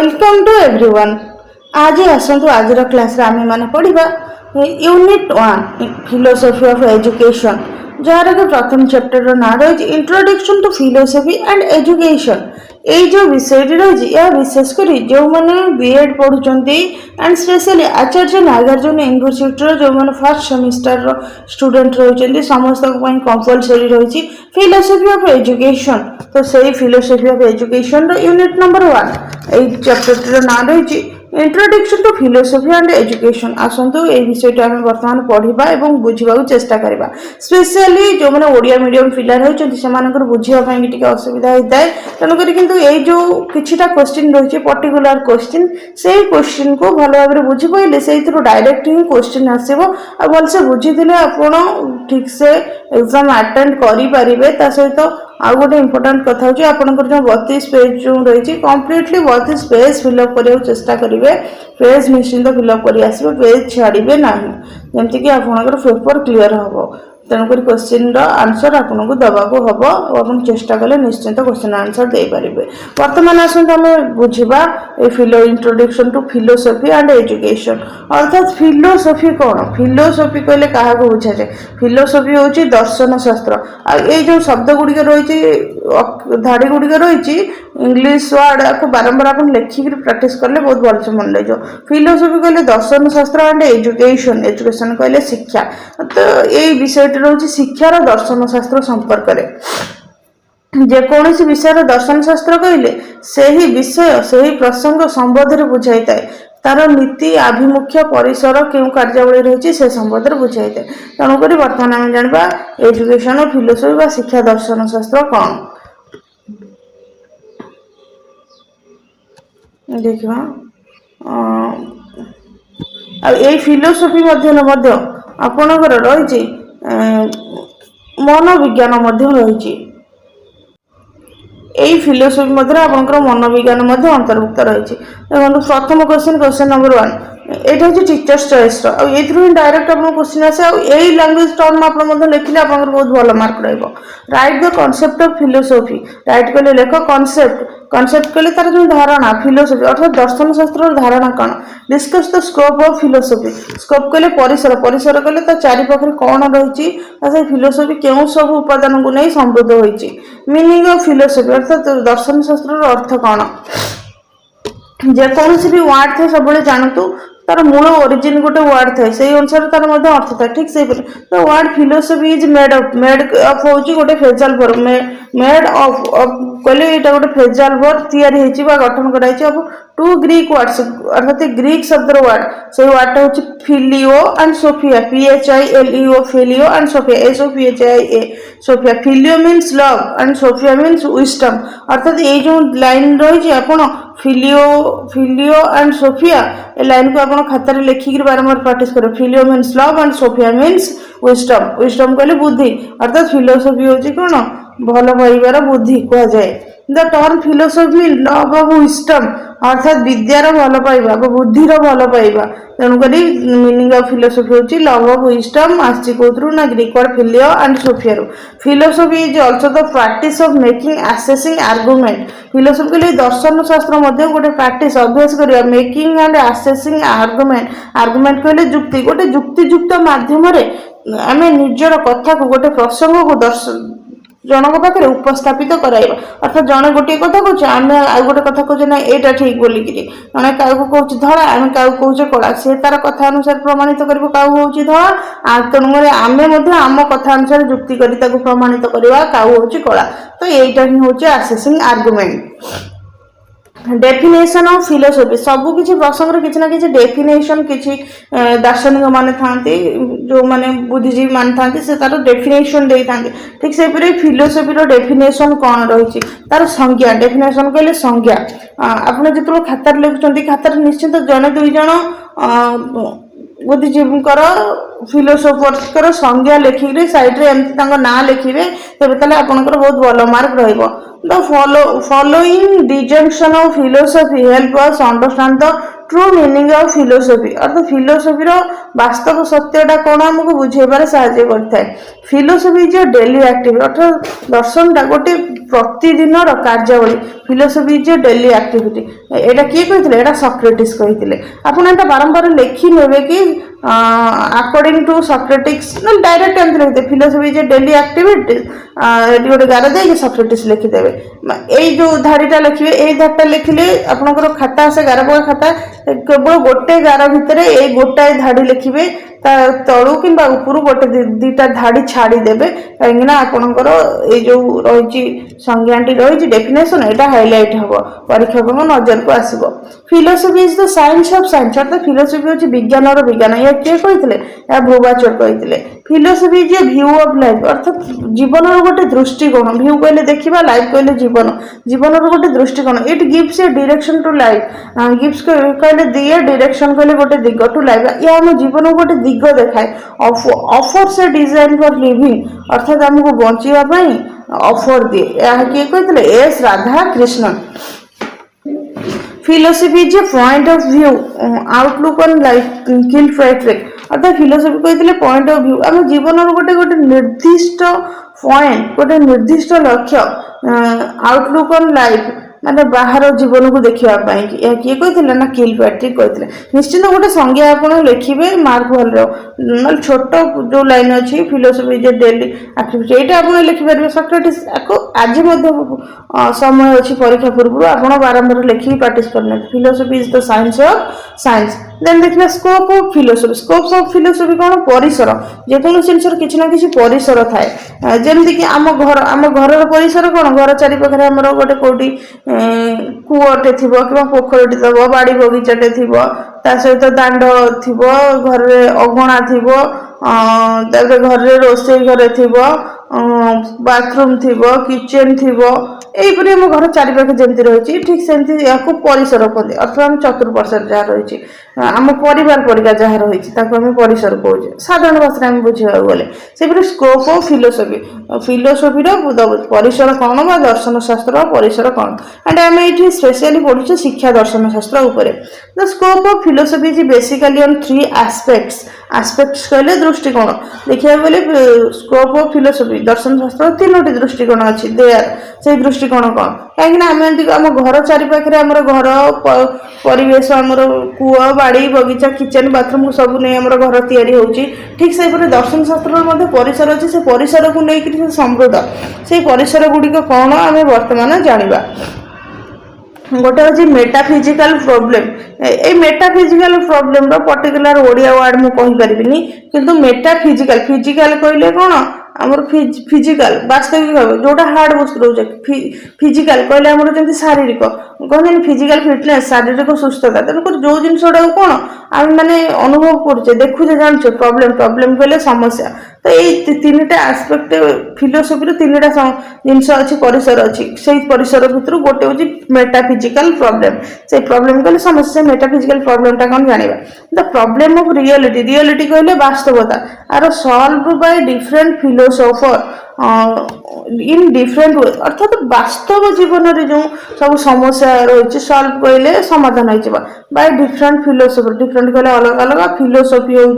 Welcome to everyone. आज आसतु आज class रे आमे माने पढ़िबा यूनिट 1 फिलोसफी ऑफ एजुकेशन, जार के प्रथम चैप्टर रो ना रही introduction to philosophy and education. ये जो विषय रही यह विशेषकर जो मैंने बीएड पढ़ुंट and specially Acharya Nagarjuna University जो मैंने फर्स्ट सेमिस्टर स्टूडेंट रही समस्त कंपलसरी रही फिलोसफी ऑफ एजुकेशन। तो सही philosophy of education unit number 1 chapter ना रही introduction to philosophy and education. आसतु ये विषय आम बर्तमान पढ़ा और बुझा चेष्टा करवा। स्पेशली जो मैंने ओडिया मीडियम पिला रही बुझापी असुविधा होता है, तेणुकर किंतु ये जो किछिटा क्वेश्चन रही पर्टिकुलर क्वेश्चन से क्वेश्चन को भल भाव में बुझी पाइले से डायरेक्ट ही क्वेश्चन आसो और भलसे बुझीदे आप ठीक से एग्जाम अटेंड करें। सहित आउ गोटे इम्पोर्टाट कथा हूँ आपंकर जो 32 पेज जो रही कम्प्लीटली 32 पेज फिलअप करने चेष्टा करेंगे। पेज निश्चिंत फिलअप कर आसवे, पेज छाड़े ना जमीक आपंकर पेपर क्लीयर हम। तेणुक क्वेश्चन आंसर आपको दबाक हम और चेष्टा कले निश्चिंत क्वेश्चन आंसर दे पारे। बर्तमान आसत आम बुझा introduction to philosophy and education. अर्थात फिलोसफी कौन? फिलोसफी कहले क्या बुझा जाए? फिलोसफी हूँ दर्शन शास्त्र। ये जो शब्द गुड़िक रही धाड़ी गुड़िक रही इंग्लीश वर्ड आपको बारंबार आप लिखिक प्रैक्टिस कले बहुत भलसे मन लगे। फिलोसफी कहले दर्शन शास्त्र एंड एजुकेशन। एजुकेशन कहले शिक्षा। तो ये विषय रोचे शिक्षार दर्शन शास्त्र संपर्क में जेकोसी विषय दर्शन शास्त्र कहले से ही विषय से ही प्रसंग संबंध में बुझाई था। तार नीति आभिमुख्य परिसर क्यों कार्यावली रही से संबंध में बुझाई था। तेणुक बर्तमान आम जाना एजुकेशन और फिलोसफी व शिक्षा दर्शन शास्त्र कौन देखा। यही फिलोसफी आपणकर रही मनोविज्ञान रही। यही फिलोसफी आपंकर मनोविज्ञान अंतर्भुक्त रही। देखो प्रथम क्वेश्चन नंबर 1 ये हूँ टीचर्स चॉइस ही डायरेक्ट आप क्वेश्चन आसे यही लैंग्वेज टर्म आप लिखिले आप बहुत भल मार्क रहा। Right the concept of philosophy. Right कहले लेख कॉन्सेप्ट। कॉन्सेप्ट कहले तार जो धारणा फिलोसफी अर्थात दर्शन शास्त्र धारणा कौन। Discuss the scope of philosophy. Scope कहले परिसर। परिसर कहले तो चारिपाखे कौन रही फिलोसफी क्यों सब उपादान को नहीं समृद्ध होती। मीनिंग ऑफ फिलोसफी अर्थात दर्शन शास्त्र अर्थ कौन। जेकोसी भी वार्ड थे सब जानतु तार मूल ओरिजिन गोटे वार्ड थाए से अनुसार तार अर्थ था ठीक से। तो ward philosophy is made of हूँ गोटे फेजाल वर्ब। मेड अफ कहले यहाँ गोटे फेजाल वर्ब या गठन कराई ऑफ टू ग्रीक वर्ड्स अर्थात ग्रीक शब्द वार्ड से वार्ड हूँ phileo and sophia PHILEO phileo and sophia SOPHIA sophia. Phileo means love and sophia means wisdom. अर्थात ये जो लाइन रही आपड़ फिलियो एंड सोफिया ए लाइन को आप खातार लिखिक बारंबार प्रैक्टिस करें। Phileo means love and sophia means wisdom. Wisdom कहले बुद्धि अर्थात फिलोसफी हूँ कौन भल पाइबार बुद्धि कह जाए। The term philosophy mean love of wisdom अर्थात विद्यार भल पाइबा बुद्धिर भल पाइबा। तेणुक मीनिंग ऑफ फिलोसफी हूँ लव ऑफ विस्डम आसी कौर ना Greek word phileo and sophia. Philosophy is also the practice of making assessing argument. Philosophy के लिए दर्शन शास्त्र गोटे प्रैक्टिस अभ्यास करवा making and assessing argument. Argument कहले जुक्ति गोटे जुक्तियुक्त माध्यम आम निजर कथा को गोटे प्रसंग को जनक पाखे उपस्थापित कराइबा। अर्थात जड़े गोटे कथा कहे आम आउ गोटे कथा कहे ना यहाँ ठीक बोलिक जड़े क्या कहे धड़ा आम क्या कहे कला से तार कथा अनुसार प्रमाणित कर हूँ धड़ा। तेणुक आम आम कथा अनुसार जुक्ति कर प्रमाणित करवा क्या हूँ कला। तो यहीटा ही हूँ assessing argument. Definition of philosophy सबकि प्रसंग किसी ना कि डेफिनेशन किसी दार्शनिक मान था जो माने बुद्धिजीवी मान था से तार डेफिनेशन दे था ठीक से फिलोसफी डेफिनेशन कौन रही तार संज्ञा। डेफिनेशन कहले संज्ञा। आप जो खातार लिखुं खातार निश्चित जड़े दुई जन बुद्धिजीवी फिलोसोफर संज्ञा लिखिक सैड्रे एमती ना लिखे तेज ताले आपंकर बहुत भल मार्क रहिबो। The following disjunction of philosophy help us understand the true meaning of philosophy अर्थात फिलोसफी वास्तव सत्यटा कौन आमको बुझेबार साहाय्य करता है। Philosophy is a daily activity अर्थात दर्शनटा गोटे प्रतिदिन कार्यावली philosophy is a daily activity एटा किए कहते हैं सक्रेटिस कहते आपड़ एटा बारंबार लिखि ने कि अकॉर्डिंग टू सक्रेटिक्स ना डायरेक्ट एमती लिखते philosophy is a daily activity गोटे गार दे सक्रेटिस लिखिदेवे यही जो धाड़ीटा लिखे यही धाड़ीटा लिखिले आपंकर खाता से गार पका खाता केवल गोटे गार भितर ये गोटाए धाड़ी लिखे तलू कि उपरू गोटे दीटा धाड़ी छाड़ीदेवे कहीं आपणकर ये जो रही संज्ञाटी रही डेफिनेशन यहाँ हाइलाइट हम परीक्षक नजर को आसब। Philosophy is the science of science अर्थात फिलोसफी हूँ विज्ञान विज्ञान यह किए कहते भूवाचर कहते। Philosophy is a view of life अर्थात जीवन गोटे दृष्टिकोण व्यू कहले देखा लाइफ कहले जीवन जीवन गोटे दृष्टिकोण it gives a direction to life gives कहले दिए डायरेक्शन कहले गोटे दिग टू लाइफ या आम जीवन गोटे दिग देखाए offers a design for living अर्थात आमको बचाई ऑफर दिए यह किए कहते S Radhakrishnan. Philosophy is a point of view outlook on life किल फ्रेडरिक अर्थात फिलोसफी कहते पॉइंट ऑफ व्यू आम जीवन गोटे गोटे निर्दिष्ट पॉइंट गोटे निर्दिष्ट लक्ष्य आउटलुक ऑन लाइफ माने बाहर जीवन को देखापी किए कहते ना किल पैट्रिक कहते निश्चित गोटे संज्ञा आप लिखे मार्क भल ना छोट जो लाइन अच्छी फिलोसफी जे डेली एक्टिविटी यहाँ आप लिखिपारे सक्रेटिस आज समय अच्छी परीक्षा पूर्व आप बारंबार लिखिक प्राक्ट करना philosophy is the science of science. Then देखिए scope of philosophy scope of philosophy कौन परिसर जेको जिन किसी ना कि परिसर थाए जमीक आम घर परिसर कौन घर चारिपाखे आम गोटे कौटी कूटे थी कि पोखरटी थी बाड़ी बगीचाटे थी सहित दांड थी घर अगणा थी घर रोसे घर थी बाथरूम थी किचेन थी यहीपरि आम घर चारिपाखे जमी रही ठीक सेमती या परिसर कहते अर्थात आम चतुर्पार्श्व जहाँ रही आम परिवार परिका जहाँ रही आम परिसर कहे साधारण भाषा में बुझा गले से स्कोप ऑफ फिलोसफी फिलोसफी परिसर कौन बा दर्शन शास्त्र परिसर कौन एंड आम ये स्पेशली पढ़ुचे शिक्षा दर्शन शास्त्र उपर। The scope of philosophy is basically on 3 aspects aspects कहले दृष्टिकोण देखा गले स्कोप ऑफ फिलोसफी दर्शन शास्त्र 3टी दृष्टिकोण अच्छी देयर से दृष्टिकोण कौन कहीं आम घर चारिपाखे आम घर परिवेश आमर कूआ बाड़ी बगीचा किचेन बाथरूम सब नहीं आम घर तैयारी होची ठीक से दर्शन शास्त्र परिसर अच्छी से परिसर को लेकर समृद्ध से परिसर गुड़िक कौन आम बर्तमान जाना। गोटे हूँ मेटाफिजिकल प्रोब्लेम ये metaphysical problem particular Odia word मुझे कहीपरि किंतु मेटाफिजिकल फिजिकल कहले कौन आमर फिजिकल वास्तविक भाव जोटा हार्ड वस्तु रोचे फिजिकल कहले आमर जमी शारीरिक कहते फिजिकल फिटनेस शारीरिक सुस्थता तेणुक जो जिन कौन आम मैंने अनुभव करुचे देखुचे जानचे प्रोब्लेम प्रोब्लेम कहले समस्या तो ये 3टा आस्पेक्ट फिलोसफी 3टा जिनस अच्छी परिसर अच्छी से परिसर भितर गोटे हूँ मेटाफिजिकल प्रोब्लेम से प्रोब्लेम कहले समस्या मेटाफिजिकल प्रोब्लेमटा कौन जाना। The problem of reality reality कहले वास्तवता are solve by different philosopher in different way अर्थात वास्तव जीवन में जो सब समस्या रही सल्व कहले समाधान हो बाय डिफरेंट फिलोसफर डिफरेंट कहले अलग अलग फिलोसफी हूँ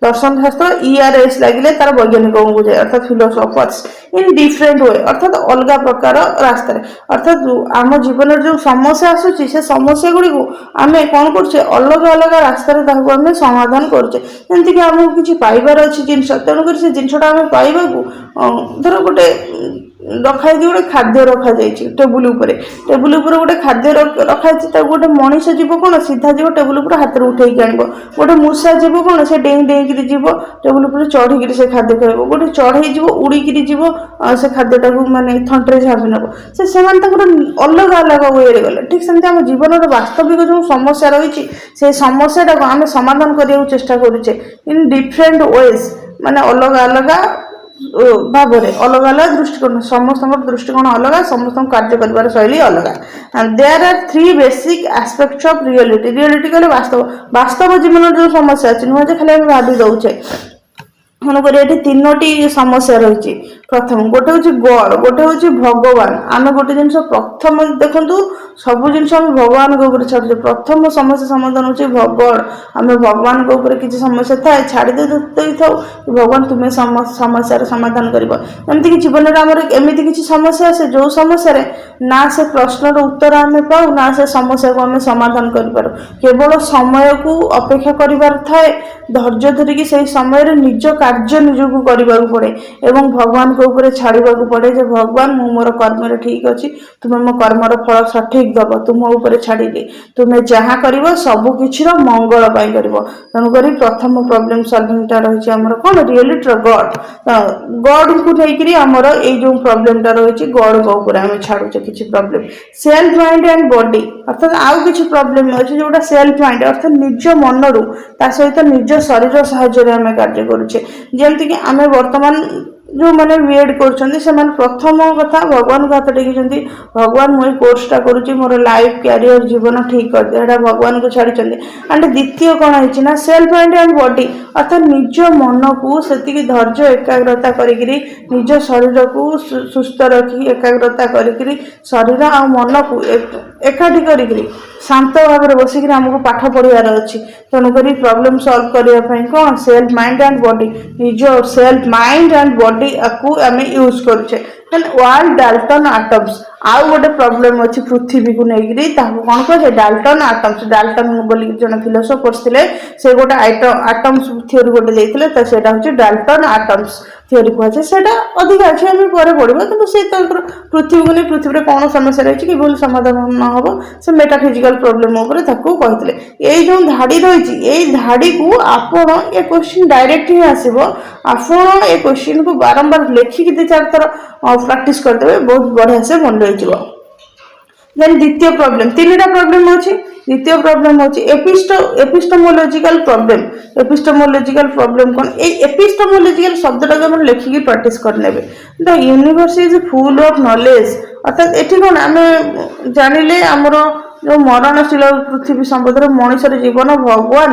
दर्शन शास्त्र ERS लगे तार वैज्ञानिक को बुझे अर्थात फिलोसफर्स इन डिफरेंट वे अर्थात अलग प्रकार रास्ता अर्थात आम जीवन जो समस्या आसूची से समस्या गुड़ी आम कौन कर अलग अलग रास्तार आम समाधान करुचे जमीक आमको किसी पाइबार अच्छी जिन तेणुक से जिनटा आम पाइबा धर गोटे रखाई गोटे खाद्य रखा टेबुल टेबुल गोटे खाद्य रखाई गोटे मनीष जीव कौन सीधा जीव टेबुल हाथ में उठेक आन गोटे मूषा जीव कौन से डेई डेई जीव टेबुल चढ़ी से खाद्य खाइब गोटे चढ़ई जीव उड़ीकी जीव से खाद्यटा को माने थंटे झापी नब से अलग अलग वे गले ठीक सेमती आम जीवन वास्तविक जो समस्या रही से समस्याटा को आम समाधान करने चेष्टा करुचे इन डिफरेंट वेज माने अलग अलग भाव अलग अलग दृष्टिकोण समस्त दृष्टिकोण अलग समस्त कार्य कर शैली अलग there are 3 basic aspects of reality reality कहले वास्तव वास्तव जीवन जो समस्या अच्छी नुह खाली भावी दौचे ତେଣୁକରି ଏଠି ତିନୋଟି ସମସ୍ୟା ରହିଛି। ପ୍ରଥମ ଗୋଟେ ହଉଛି ଗଡ, ଗୋଟେ ହଉଛି ଭଗବାନ। ଆମେ ଗୋଟେ ଜିନିଷ ପ୍ରଥମ ଦେଖନ୍ତୁ, ସବୁ ଜିନିଷ ଆମେ ଭଗବାନଙ୍କ ଉପରେ ଛାଡୁଛେ। ପ୍ରଥମ ସମସ୍ୟା ସମାଧାନ ହଉଛି ଗଡ। ଆମେ ଭଗବାନଙ୍କ ଉପରେ କିଛି ସମସ୍ୟା ଥାଏ ଛାଡ଼ି ଦେଇଥାଉ, ଭଗବାନ ତୁମେ ସମସ୍ୟାର ସମାଧାନ କରିବ। ଏମିତିକି ଜୀବନରେ ଆମର ଏମିତି କିଛି ସମସ୍ୟା ଆସେ ଯୋଉ ସମସ୍ୟାରେ ନା ସେ ପ୍ରଶ୍ନର ଉତ୍ତର ଆମେ ପାଉ, ନା ସେ ସମସ୍ୟାକୁ ଆମେ ସମାଧାନ କରିପାରୁ। କେବଳ ସମୟକୁ ଅପେକ୍ଷା କରିବାର ଥାଏ, ଧୈର୍ଯ୍ୟ ଧରିକି ସେଇ ସମୟରେ ନିଜ କାର୍ଯ୍ୟ ନିଜକୁ କରିବାକୁ ପଡେ ଏବଂ ଭଗବାନଙ୍କ ଉପରେ ଛାଡିବାକୁ ପଡେ ଯେ ଭଗବାନ ମୁଁ ମୋର କର୍ମରେ ଠିକ ଅଛି, ତୁମେ ମୋ କର୍ମର ଫଳ ସଠିକ ଦବ, ତୁମ ଉପରେ ଛାଡ଼ିଲି, ତୁମେ ଯାହା କରିବ ସବୁ କିଛିର ମଙ୍ଗଳ ପାଇଁ କରିବ। ତେଣୁକରି ପ୍ରଥମ ପ୍ରୋବ୍ଲେମ ସଲଭିଂଟା ରହିଛି ଆମର କଣ, ରିଏଲିଟିର ଗଡ। ଗଡକୁ ନେଇକରି ଆମର ଏଇ ଯୋଉ ପ୍ରୋବ୍ଲେମଟା ରହିଛି, ଗଡଙ୍କ ଉପରେ ଆମେ ଛାଡୁଛେ କିଛି problem. Self mind and body, ଅର୍ଥାତ ଆଉ କିଛି ପ୍ରୋବ୍ଲେମ ଅଛି ଯୋଉଟା ସେଲ୍ଫ ମାଇଣ୍ଡ ଅର୍ଥାତ ନିଜ ମନରୁ, ତା ସହିତ ନିଜ ଶରୀର ସାହାଯ୍ୟରେ ଆମେ କାର୍ଯ୍ୟ କରୁଛେ। ଯେମିତିକି ଆମେ ବର୍ତ୍ତମାନ ଯେଉଁମାନେ ବିଏଡ୍ କରୁଛନ୍ତି ସେମାନେ ପ୍ରଥମ କଥା ଭଗବାନଙ୍କୁ ହାତ ଟେକିଛନ୍ତି, ଭଗବାନ ମୁଁ ଏଇ କୋର୍ସଟା କରୁଛି, ମୋର ଲାଇଫ୍ କ୍ୟାରିୟର ଜୀବନ ଠିକ୍ କରିଦିଅ, ଏଇଟା ଭଗବାନଙ୍କୁ ଛାଡ଼ିଛନ୍ତି। ଆଣ୍ଡ ଦ୍ୱିତୀୟ କ'ଣ ହେଇଛି ନା ସେଲ୍ଫ ମାଇଣ୍ଡ ଆଣ୍ଡ ବଡି, ଅର୍ଥାତ୍ ନିଜ ମନକୁ ସେତିକି ଧୈର୍ଯ୍ୟ ଏକାଗ୍ରତା କରିକିରି, ନିଜ ଶରୀରକୁ ସୁସ୍ଥ ରଖିକି ଏକାଗ୍ରତା କରିକିରି, ଶରୀର ଆଉ ମନକୁ ଏକାଠି କରିକିରି ଶାନ୍ତ ଭାବରେ ବସିକିରି ଆମକୁ ପାଠ ପଢ଼ିବାର ଅଛି। ତେଣୁକରି ପ୍ରୋବ୍ଲେମ ସଲ୍ଭ କରିବା ପାଇଁ କ'ଣ ସେଲ୍ଫ ମାଇଣ୍ଡ ଆଣ୍ଡ ବଡି, ନିଜ ସେଲ୍ଫ ମାଇଣ୍ଡ ଆଣ୍ଡ ବଡି ଆକୁ ଆମେ ୟୁଜ୍ କରୁଛେ। ଦେନ୍ ୱାର୍ଲ୍ଡ ଡାଲ୍ଟନ ଆଟମ୍ସ, ଆଉ ଗୋଟେ ପ୍ରୋବ୍ଲେମ ଅଛି ପୃଥିବୀକୁ ନେଇକିରି, ତାକୁ କ'ଣ କୁହାଯାଏ ଡାଲ୍ଟନ ଆଟମ୍ସ। ଡାଲ୍ଟନ ବୋଲି ଜଣେ ଫିଲୋସୋଫର୍ସ ଥିଲେ, ସେ ଗୋଟେ ଆଟମ୍ସ ଥିଓରି ଗୋଟେ ଦେଇଥିଲେ, ତ ସେଇଟା ହଉଛି ଡାଲ୍ଟନ ଆଟମ୍ସ ଥିଓରି କୁହାଯାଏ। ସେଇଟା ଅଧିକା ଅଛି, ଆମେ ପରେ ପଢିବା, କିନ୍ତୁ ସେ ତାଙ୍କର ପୃଥିବୀକୁ ନେଇ ପୃଥିବୀରେ କ'ଣ ସମସ୍ୟା ରହିଛି କିଭଳି ସମାଧାନ ହେବ ସେ ମେଟାଫିଜିକାଲ ପ୍ରୋବ୍ଲେମ ଉପରେ ତାକୁ କହିଥିଲେ। ଏଇ ଯୋଉ ଧାଡି ରହିଛି, ଏଇ ଧାଡିକୁ ଆପଣ ଏ କ୍ୱେଶ୍ଚିନ୍ ଡାଇରେକ୍ଟ ହିଁ ଆସିବ, ଆପଣ ଏ କ୍ୱେଶ୍ଚିନ୍କୁ ବାରମ୍ବାର ଲେଖିକି 2-4 ଥର ପ୍ରାକ୍ଟିସ କରିଦେବେ, ବହୁତ ବଢିଆ ସେ ମନେ ରହିଯିବ। ଦେନ୍ ଦ୍ୱିତୀୟ ପ୍ରୋବ୍ଲେମ, ତିନିଟା ପ୍ରୋବ୍ଲେମ ଅଛି। ଦ୍ୱିତୀୟ ପ୍ରୋବ୍ଲେମ ହଉଛି ଏପିଷ୍ଟମୋଲୋଜିକାଲ ପ୍ରୋବ୍ଲେମ। ଏପିଷ୍ଟମୋଲୋଜିକାଲ ପ୍ରୋବ୍ଲେମ କ'ଣ, ଏଇ ଏପିଷ୍ଟମୋଲୋଜିକାଲ ଶବ୍ଦଟାକୁ ଆପଣ ଲେଖିକି ପ୍ରାକ୍ଟିସ କରିନେବେ। The universe is full of knowledge, ଅର୍ଥାତ ଏଠି କ'ଣ ଆମେ ଜାଣିଲେ ଆମର ଯୋଉ ମରଣଶୀଳ ପୃଥିବୀ ସମ୍ବନ୍ଧରେ, ମଣିଷର ଜୀବନ, ଭଗବାନ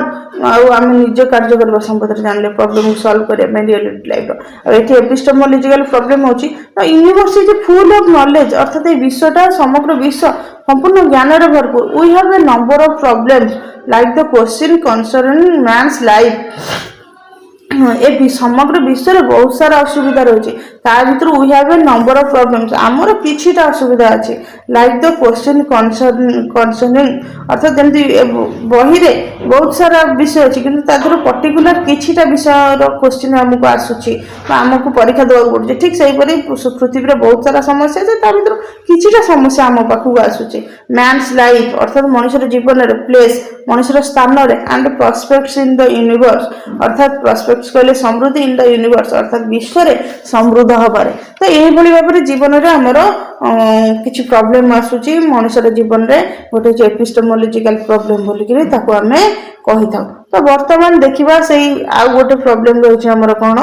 ଆଉ ଆମେ ନିଜ କାର୍ଯ୍ୟ କରିବା ସମ୍ବନ୍ଧରେ ଜାଣିଲେ ପ୍ରୋବ୍ଲେମକୁ ସଲ୍ଭ କରିବା ପାଇଁ ରିଅଲିଟି ଲାଇଫର। ଆଉ ଏଠି ଏପିଷ୍ଟମୋଲୋଜିକାଲ ପ୍ରୋବ୍ଲେମ ହଉଛି universe is full of knowledge, ଅର୍ଥାତ ଏଇ ବିଶ୍ୱଟା ସମଗ୍ର ବିଶ୍ୱ ସମ୍ପୂର୍ଣ୍ଣ ଜ୍ଞାନରେ ଭରପୁର। We have a number of problems like the question concerning man's life. ए समग्र विश्व में बहुत सारा असुविधा रही, भर we have a number of problems, आमर किछिटा असुविधा अच्छी लाइक द क्वेश्चन कंसर्निंग, अर्थात जमी बही रे बहुत सारा विषय अच्छी कि पर्टिकुलर किछिटा विषय क्वेश्चन आमको आसूची, आमको परीक्षा देवाक पड़े। ठीक से पृथ्वी में बहुत सारा समस्या है, भर किछिटा समस्या आम पाखक आसूची। मैन्स लाइफ अर्थात मनुष्यर जीवन में प्लेस, मनुष्यर स्थान and prospects in the universe, अर्थात प्रॉस्पेक्ट्स कहले समृद्धि इन द यूनिवर्स, अर्थात विश्व में समृद्ध हबारे। तो यही भाव में जीवन में आमर किसी प्रॉब्लम आसूची मनुष्यर जीवन में, गोटे एपिस्टेमोलॉजिकल प्रॉब्लम बोलिकी ताको आमे कही था। तो बर्तमान देखा से आउ गोटे प्रॉब्लम रही आमर कौन,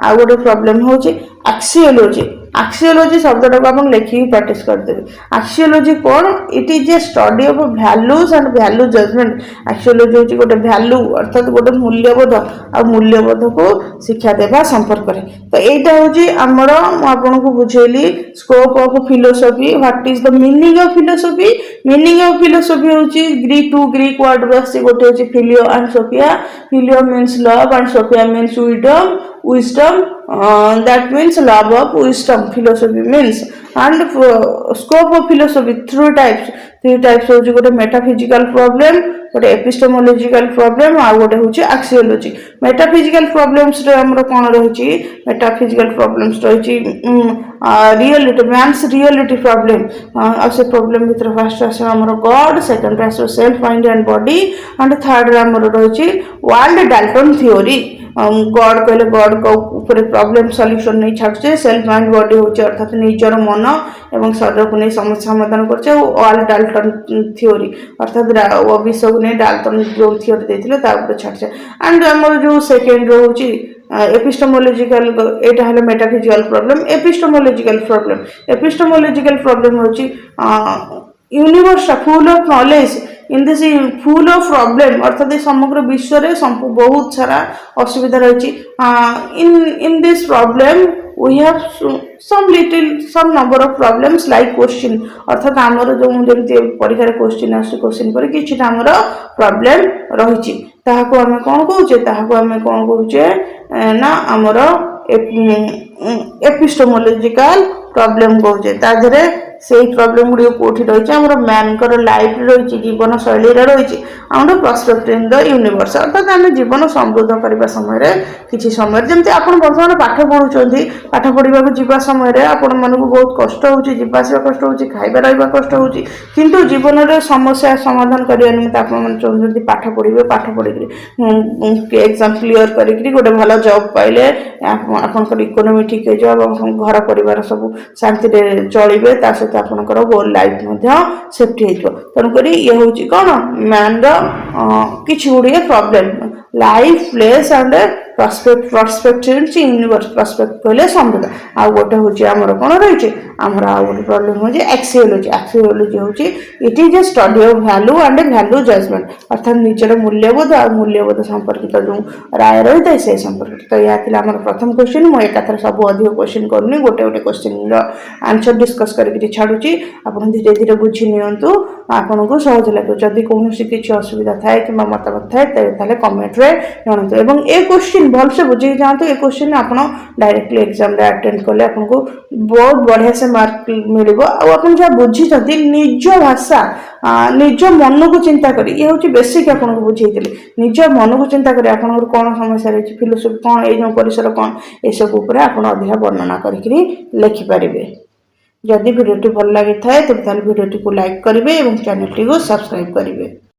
आउ गोटे प्रॉब्लम हूँ एक्सियोलॉजी। एक्सियोलॉजी शब्दटा को आप लिखिकी प्रैक्टिस करदेवे। एक्सियोलॉजी कौन, it is a study of values and value judgement. Axiology हूँ गोटे वैल्यू अर्थात गोटे मूल्यबोध आ मूल्यबोध को शिक्षा देवा संपर्क में। तो यहाँ हूँ आमर आपको बुझेली scope of philosophy, what is the meaning of philosophy. Meaning of philosophy हूँ ग्रीक वर्ड रही गोटे हूँ phileo and sophia. Phileo means love and sophia means wisdom, that means love of wisdom philosophy means। and scope of philosophy three types होची गोटे metaphysical problem, गोटे epistemological problem आ गोटे होची एक्सियोलॉजी। मेटाफिजिकल प्रॉब्लम्स रे हमरो कोन रहिची, मेटाफिजिकल प्रॉब्लम्स रहिची रियलिटी, मैन्स रियलिटी प्रॉब्लम। आ से प्रॉब्लम भीतर फर्स्ट आसे हमरो गॉड, सेकंड आसे self mind and body, and third रे हमरो रहिची वर्ल्ड डाल्टन थ्योरी। गॉड कहले गॉड को ऊपर प्रॉब्लम सॉल्यूशन नहीं छाड़े, सेल्फ माइंड बॉडी होची अर्थात निजर मन एवं शरीर को नहीं समस्या समाधान करछे। ऑल डाल्टन थ्योरी अर्थात विषय को नहीं डाल्टन जो थ्योरी देथिले ता ऊपर छाड़े। एंड हमर जो सेकंड होची एपिस्टेमोलॉजिकल, एटा हले मेटाफिजिकल प्रॉब्लम। एपिस्टेमोलॉजिकल प्रॉब्लम होची universe full of knowledge, in this full of problem अर्थात समग्र विश्व रे बहुत सारा असुविधा रही in this problem we have some number of problems like question अर्थात आमर जो जमी परीक्षा क्वेश्चन आस क्वेश्चन पर कि आमर प्रॉब्लम रही ताहाको आमे कौन कहूचे ताहाको आमे कौन कहूचे ना आमर एपिस्टेमोलॉजिकल प्रॉब्लम कहूचे ताधरे से प्रॉब्लम गुड़ी कोठी रही आमर मैन लाइफ रही जीवन शैली रही आमर पर्सपेक्ट इन द यूनिवर्स अर्थात आम जीवन समृद्ध करने समय किसी समय जमी आप बर्तमान पाठ पढ़ुं पाठ पढ़ा जावा समय आपण मन को बहुत कष्ट होगा कष्ट हो खाଇବା रहा कष्ट हो किंतु जीवन में समस्या समाधान करने निमित्त आप चाहते पाठ पढ़े पाठ पढ़ी एग्जाम क्लीयर करी गोटे भल जॉब पाइले आपंकर इकोनोमी ठीक हो घर परिवार सब शांति चलिए सहित आपंकर होल लाइफ सेफ्टी हो तेणुक ये हूँ कौन मैन किसी गुड़िए problem life place and perspective universe perspective कहले समृद्ध आ गोटे हूँ आमर कौन रही आमर आ गए प्रॉब्लम हूँ एक्सियोलॉजी एक्सियोलॉजी हूँ it is a study of value and value judgement अर्थात निजर मूल्यबोध और मूल्यबोध संपर्कित जो राय रही है से संपर्कित तो यह थी आमर प्रथम क्वेश्चन मुझे एकाथर सब अधिक क्वेश्चन करनी गोटे गोटे क्वेश्चन आंसर डिस्कस करके छाड़ुची आप धीरे धीरे बुझी नियंतु आपन को सहज लगे जदि कौन किसी असुविधा थाए कि मतामत थाए कमेंट रे जनातु एवं ए क्वेश्चन भल से बुझे जातु ए क्वेश्चन आप डायरेक्टली एग्जाम रे अटेंड कले आपको बहुत बढ़िया से मार्क मिल आप बुझी निज भाषा निज मन को चिंता करी ये हूँ बेसिक आपको बुझे निज मन को चिंता करी आप कौन समस्या रही फिलोसफी कौन ये परिसर कौन ये सब आप अधिक वर्णना करी लिखिपारे जदि भिडियोटी भल लगी थाए तेज भिडियोटी को लाइक करेंगे और चैनल को सब्सक्राइब करेंगे।